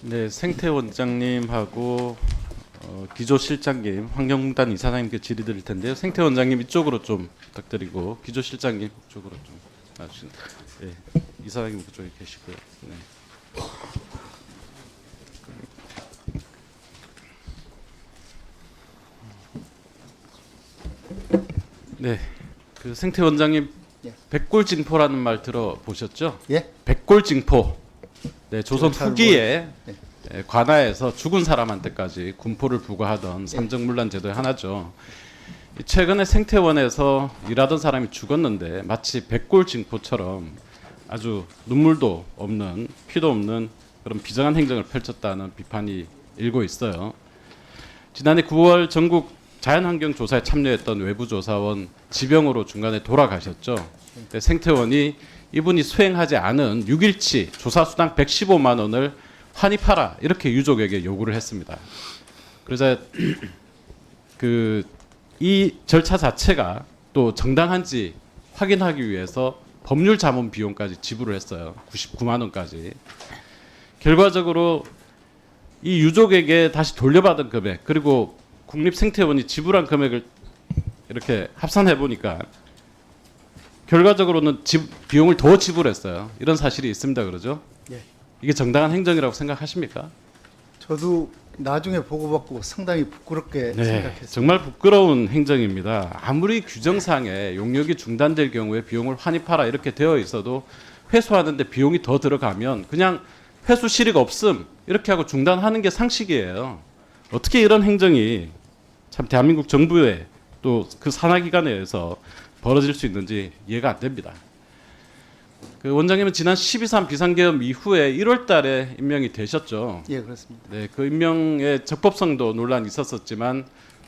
네, 생태 원장님하고 기조실장님, 환경공단 이사장님께 질의드릴 텐데요. 생태 원장님 이쪽으로 좀 부탁드리고 기조실장님 이쪽으로 좀 나주신. 네, 이사장님 그쪽에 계시고요. 네. 네, 그 생태 원장님 예. 백골징포라는 말 들어보셨죠? 예? 백골징포. 네, 조선 잘 후기에 예. 관아에서 죽은 사람한테까지 군포를 부과하던 삼정문란 제도의 하나죠. 최근에 생태원에서 일하던 사람이 죽었는데 마치 백골징포처럼 아주 눈물도 없는 피도 없는 그런 비정한 행정을 펼쳤다는 비판이 일고 있어요. 지난해 9월 전국 자연환경 조사에 참여했던 외부 조사원 지병으로 중간에 돌아가셨죠. 근데 생태원이 이분이 수행하지 않은 6일치 조사 수당 115만 원을 환입하라 이렇게 유족에게 요구를 했습니다. 그러자 이 절차 자체가 또 정당한지 확인하기 위해서 법률 자문 비용까지 지불을 했어요. 99만 원까지. 결과적으로 이 유족에게 다시 돌려받은 금액 그리고 국립생태원이 지불한 금액을 이렇게 합산해 보니까 결과적으로는 비용을 더 지불했어요. 이런 사실이 있습니다. 그러죠? 예. 이게 정당한 행정이라고 생각하십니까? 저도 나중에 보고받고 상당히 부끄럽게 네, 생각했습니다. 정말 부끄러운 행정입니다. 아무리 규정상에 용역이 중단될 경우에 비용을 환입하라 이렇게 되어 있어도 회수하는데 비용이 더 들어가면 그냥 회수 실익 없음 이렇게 하고 중단하는 게 상식이에요. 어떻게 이런 행정이 참 대한민국 정부에 또 그 산하기관에 의해서 벌어질 수 있는지 이해가 안 됩니다. 그 원장님은 지난 12.3 비상계엄 이후에 1월 달에 임명이 되셨죠. 예, 그렇습니다. 네, 그 임명의 적법성도 논란이 있었었지만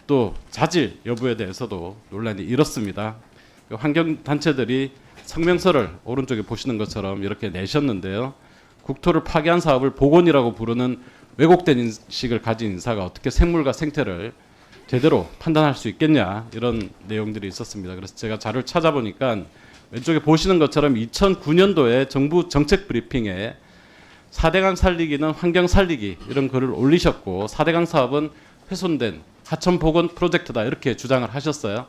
또 자질 여부에 대해서도 논란이 일었습니다. 그 환경단체들이 성명서를 오른쪽에 보시는 것처럼 이렇게 내셨는데요. 국토를 파괴한 사업을 복원이라고 부르는 왜곡된 인식을 가진 인사가 어떻게 생물과 생태를 제대로 판단할 수 있겠냐 이런 내용들이 있었습니다. 그래서 제가 자료를 찾아보니까 왼쪽에 보시는 것처럼 2009년도에 정부 정책 브리핑에 4대강 살리기는 환경 살리기 이런 글을 올리셨고 4대강 사업은 훼손된 하천 복원 프로젝트다 이렇게 주장을 하셨어요.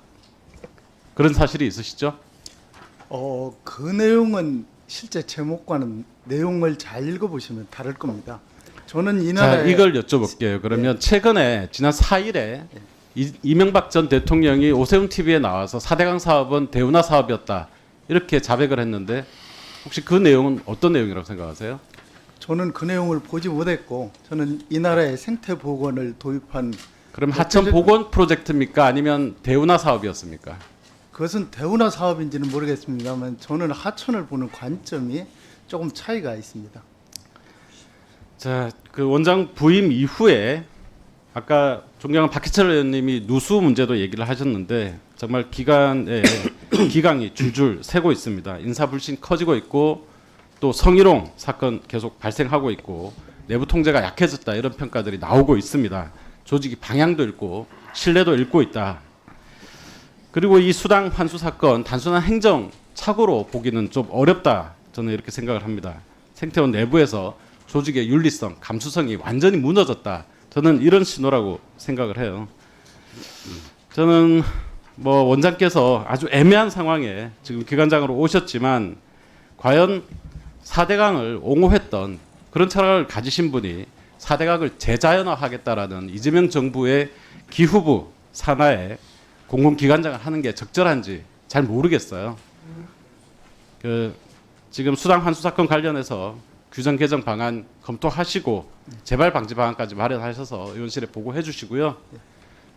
그런 사실이 있으시죠? 그 내용은 실제 제목과는 내용을 잘 읽어보시면 다를 겁니다. 저는 이 자, 나라에 이걸 여쭤볼게요. 그러면 최근에 지난 4일에 이명박 전 대통령이 오세훈 TV에 나와서 4대강 사업은 대운하 사업이었다 이렇게 자백을 했는데 혹시 그 내용은 어떤 내용이라고 생각하세요? 저는 그 내용을 보지 못했고 저는 이 나라의 생태 복원을 도입한 그럼 하천 복원 프로젝트입니까? 아니면 대운하 사업이었습니까? 그것은 대운하 사업인지는 모르겠습니다만 저는 하천을 보는 관점이 조금 차이가 있습니다. 자, 그 원장 부임 이후에 아까 존경한 박해철 의원님이 누수 문제도 얘기를 하셨는데 정말 기간에 기강이 줄줄 새고 있습니다. 인사불신 커지고 있고 또 성희롱 사건 계속 발생하고 있고 내부 통제가 약해졌다 이런 평가들이 나오고 있습니다. 조직이 방향도 잃고 신뢰도 잃고 있다. 그리고 이 수당 환수 사건 단순한 행정 착오로 보기는 좀 어렵다. 저는 이렇게 생각을 합니다. 생태원 내부에서 조직의 윤리성, 감수성이 완전히 무너졌다. 저는 이런 신호라고 생각을 해요. 저는 뭐 원장께서 아주 애매한 상황에 지금 기관장으로 오셨지만 과연 4대강을 옹호했던 그런 철학을 가지신 분이 4대강을 재자연화하겠다라는 이재명 정부의 기후부 산하에 공공기관장을 하는 게 적절한지 잘 모르겠어요. 지금 수당 환수 사건 관련해서 규정 개정 방안 검토하시고 재발 방지 방안까지 마련하셔서 의원실에 보고해 주시고요.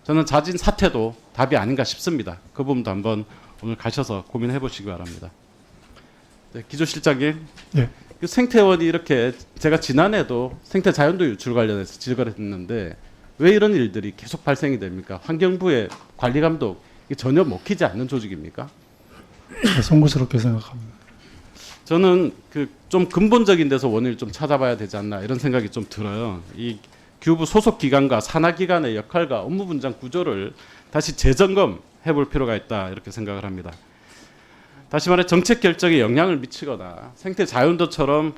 저는 자진 사퇴도 답이 아닌가 싶습니다. 그 부분도 한번 오늘 가셔서 고민해 보시기 바랍니다. 네, 기조실장님. 네. 그 생태원이 이렇게 제가 지난해도 생태 자연도 유출 관련해서 지적을 했는데 왜 이런 일들이 계속 발생이 됩니까? 환경부의 관리 감독 이게 전혀 먹히지 않는 조직입니까? 송구스럽게 생각합니다. 저는 그 좀 근본적인 데서 원인을 좀 찾아봐야 되지 않나 이런 생각이 좀 들어요. 이 규부 소속 기관과 산하 기관의 역할과 업무 분장 구조를 다시 재점검해 볼 필요가 있다 이렇게 생각을 합니다. 다시 말해 정책 결정에 영향을 미치거나 생태 자연도처럼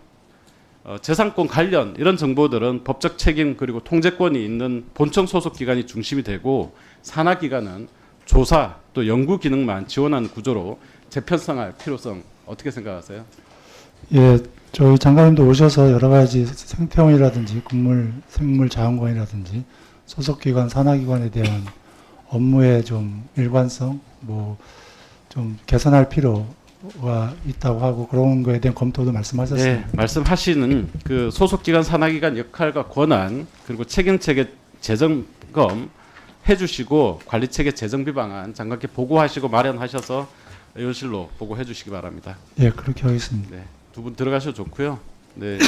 재산권 관련 이런 정보들은 법적 책임 그리고 통제권이 있는 본청 소속 기관이 중심이 되고 산하 기관은 조사 또 연구 기능만 지원하는 구조로 재편성할 필요성 어떻게 생각하세요? 예, 저희 장관님도 오셔서 여러 가지 생태원이라든지 생물자원관이라든지 소속기관, 산하기관에 대한 업무의 좀 일관성, 뭐 좀 개선할 필요가 있다고 하고 그런 거에 대한 검토도 말씀하셨습니다. 네, 말씀하시는 그 소속 기관 산하 기관 역할과 권한 그리고 책임 체계 재점검 해주시고 관리 체계 재정비 방안 장관께 보고하시고 마련하셔서 의원실로 보고해 주시기 바랍니다. 예, 그렇게 하겠습니다. 네, 두 분 들어가셔도 좋고요. 네.